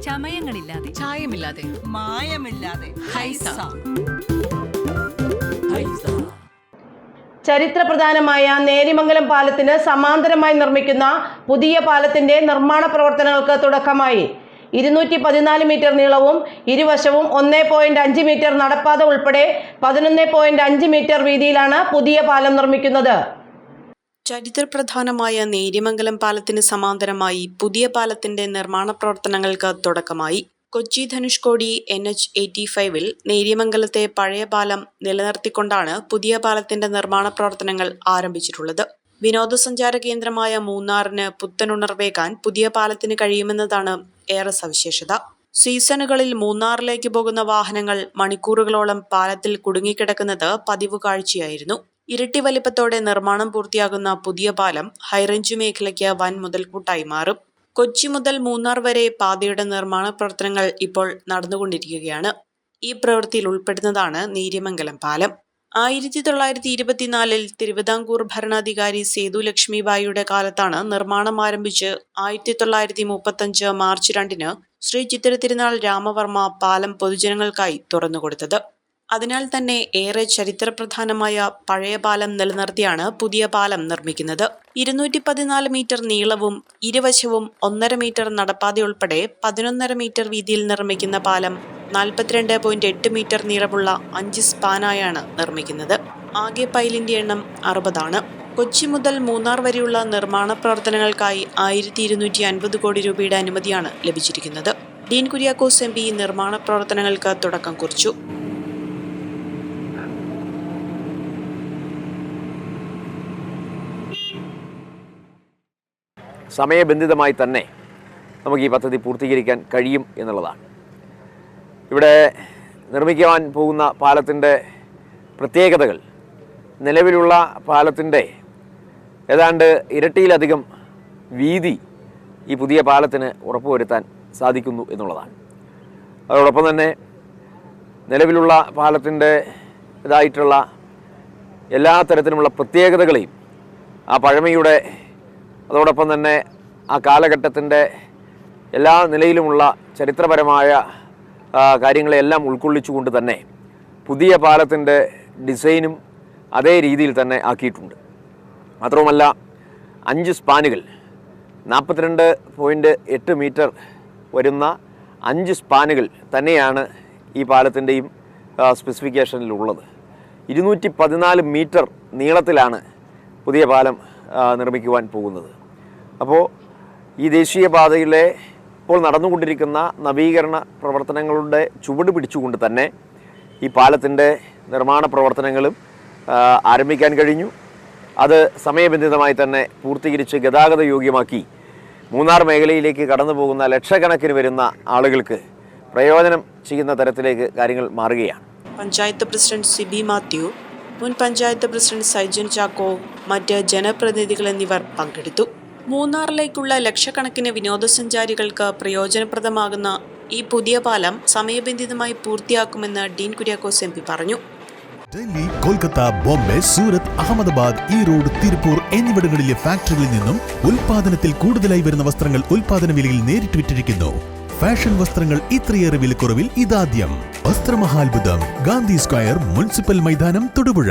ചമയങ്ങളില്ലാതെ, ചായമില്ലാതെ, മായമില്ലാതെ. ഹൈസ. ചരിത്രപ്രധാനമായ നേരിമംഗലം പാലത്തിന് സമാന്തരമായി നിർമ്മിക്കുന്ന പുതിയ പാലത്തിന്റെ നിർമ്മാണ പ്രവർത്തനങ്ങൾക്ക് തുടക്കമായി. 214 മീറ്റർ നീളവും ഇരുവശവും 1.5 മീറ്റർ നടപ്പാത ഉൾപ്പെടെ 11.5 മീറ്റർ വീതിയിലാണ് പുതിയ പാലം നിർമ്മിക്കുന്നത്. ചരിത്രപ്രധാനമായ നേര്യമംഗലം പാലത്തിന് സമാന്തരമായി പുതിയ പാലത്തിന്റെ നിർമ്മാണ പ്രവർത്തനങ്ങൾക്ക് തുടക്കമായി. കൊച്ചി ധനുഷ്കോടി NH 85-ൽ നേര്യമംഗലത്തെ പഴയ പാലം നിലനിർത്തിക്കൊണ്ടാണ് പുതിയ പാലത്തിന്റെ നിർമ്മാണ പ്രവർത്തനങ്ങൾ ആരംഭിച്ചിട്ടുള്ളത്. വിനോദസഞ്ചാര കേന്ദ്രമായ മൂന്നാറിന് പുത്തനുണർവേകാൻ പുതിയ പാലത്തിന് കഴിയുമെന്നതാണ് ഏറെ സവിശേഷത. സീസണുകളിൽ മൂന്നാറിലേക്ക് പോകുന്ന വാഹനങ്ങൾ മണിക്കൂറുകളോളം പാലത്തിൽ കുടുങ്ങിക്കിടക്കുന്നത് പതിവ് കാഴ്ചയായിരുന്നു. ഇരട്ടി വലിപ്പത്തോടെ നിർമ്മാണം പൂർത്തിയാകുന്ന പുതിയ പാലം ഹൈറേഞ്ച് മേഖലയ്ക്ക് വൻ മുതൽക്കൂട്ടായി മാറും. കൊച്ചി മുതൽ മൂന്നാർ വരെ പാതയുടെ നിർമ്മാണ പ്രവർത്തനങ്ങൾ ഇപ്പോൾ നടന്നുകൊണ്ടിരിക്കുകയാണ്. ഈ പ്രവൃത്തിയിൽ ഉൾപ്പെടുന്നതാണ് നേര്യമംഗലം പാലം. 1924-ൽ തിരുവിതാംകൂർ ഭരണാധികാരി സേതു ലക്ഷ്മിബായിയുടെ കാലത്താണ് നിർമ്മാണം ആരംഭിച്ച് 1935 മാർച്ച് 2-ന് ശ്രീ ചിത്തിര തിരുനാൾ രാമവർമ്മ പാലം പൊതുജനങ്ങൾക്കായി തുറന്നുകൊടുത്തത്. അതിനാൽ തന്നെ ഏറെ ചരിത്രപ്രധാനമായ പഴയ പാലം നിലനിർത്തിയാണ് പുതിയ പാലം നിർമ്മിക്കുന്നത്. 214 മീറ്റർ നീളവും ഇരുവശവും 1.5 മീറ്റർ നടപ്പാത ഉൾപ്പെടെ 11.5 മീറ്റർ വീതിയിൽ നിർമ്മിക്കുന്ന പാലം 42.8 മീറ്റർ നീളമുള്ള 5 സ്പാനായാണ് നിർമ്മിക്കുന്നത്. ആകെ പൈലിന്റെ എണ്ണം 60 ആണ്. കൊച്ചി മുതൽ മൂന്നാർ വരെയുള്ള നിർമ്മാണ പ്രവർത്തനങ്ങൾക്കായി 1250 കോടി രൂപയുടെ അനുമതിയാണ് ലഭിച്ചിരിക്കുന്നത്. ഡീൻ കുര്യാക്കോസ് MP നിർമ്മാണ പ്രവർത്തനങ്ങൾക്ക് തുടക്കം കുറിച്ചു. സമയബന്ധിതമായി തന്നെ നമുക്ക് ഈ പദ്ധതി പൂർത്തീകരിക്കാൻ കഴിയും എന്നുള്ളതാണ്. ഇവിടെ നിർമ്മിക്കുവാൻ പോകുന്ന പാലത്തിൻ്റെ പ്രത്യേകതകൾ നിലവിലുള്ള പാലത്തിൻ്റെ ഏതാണ്ട് ഇരട്ടിയിലധികം വീതി ഈ പുതിയ പാലത്തിന് ഉറപ്പുവരുത്താൻ സാധിക്കുന്നു എന്നുള്ളതാണ്. അതോടൊപ്പം തന്നെ നിലവിലുള്ള പാലത്തിൻ്റെ ഇതായിട്ടുള്ള എല്ലാ തരത്തിലുമുള്ള പ്രത്യേകതകളെയും ആ പഴമയുടെ അതോടൊപ്പം തന്നെ ആ കാലഘട്ടത്തിൻ്റെ എല്ലാ നിലയിലുമുള്ള ചരിത്രപരമായ കാര്യങ്ങളെല്ലാം ഉൾക്കൊള്ളിച്ചുകൊണ്ട് തന്നെ പുതിയ പാലത്തിൻ്റെ ഡിസൈനും അതേ രീതിയിൽ തന്നെ ആക്കിയിട്ടുണ്ട്. മാത്രവുമല്ല 5 സ്പാനുകൾ 42.8 മീറ്റർ വരുന്ന 5 സ്പാനുകൾ തന്നെയാണ് ഈ പാലത്തിൻ്റെയും സ്പെസിഫിക്കേഷനിലുള്ളത്. 214 മീറ്റർ നീളത്തിലാണ് പുതിയ പാലം നിർമ്മിക്കുവാൻ പോകുന്നത്. അപ്പോൾ ഈ ദേശീയപാതയിലെ ഇപ്പോൾ നടന്നുകൊണ്ടിരിക്കുന്ന നവീകരണ പ്രവർത്തനങ്ങളുടെ ചുവട് പിടിച്ചുകൊണ്ട് തന്നെ ഈ പാലത്തിൻ്റെ നിർമ്മാണ പ്രവർത്തനങ്ങളും ആരംഭിക്കാൻ കഴിഞ്ഞു. അത് സമയബന്ധിതമായി തന്നെ പൂർത്തീകരിച്ച് ഗതാഗത യോഗ്യമാക്കി മൂന്നാർ മേഖലയിലേക്ക് കടന്നു പോകുന്ന ലക്ഷക്കണക്കിന് വരുന്ന ആളുകൾക്ക് പ്രയോജനം ചെയ്യുന്ന തരത്തിലേക്ക് കാര്യങ്ങൾ മാറുകയാണ്. പഞ്ചായത്ത് പ്രസിഡന്റ് സിബി മാത്യു, മുൻ പഞ്ചായത്ത് പ്രസിഡന്റ് സൈജൻ ചാക്കോ, മറ്റ് ജനപ്രതിനിധികൾ എന്നിവർ പങ്കെടുത്തു. മൂന്നാറിലേക്കുള്ള ലക്ഷക്കണക്കിന് വിനോദസഞ്ചാരികൾക്ക് പ്രയോജനപ്രദമാകുന്ന ഈ പുതിയ പാലം സമയബന്ധിതമായി പൂർത്തിയാക്കുമെന്ന് ഡീൻ കുര്യാക്കോസ് MP പറഞ്ഞു. ഡൽഹി, കൊൽക്കത്ത, ബോംബെ, സൂറത്ത്, അഹമ്മദാബാദ്, ഈറോഡ്, തിരുപ്പൂർ എന്നിവിടങ്ങളിലെ ഫാക്ടറികളിൽ നിന്നും ഉൽപാദനത്തിൽ കൂടുതലായി വരുന്ന വസ്ത്രങ്ങൾ ഉൽപാദന വിലയിൽ നേരിട്ട് വിറ്റിരിക്കുന്നു. ഫാഷൻ വസ്ത്രങ്ങൾ ഇത്രയേറെ വിലക്കുറവിൽ ഇതാദ്യം. വസ്ത്രമഹാത്ഭുതം, ഗാന്ധി സ്ക്വയർ, മുനിസിപ്പൽ മൈതാനം, തൊടുപുഴ.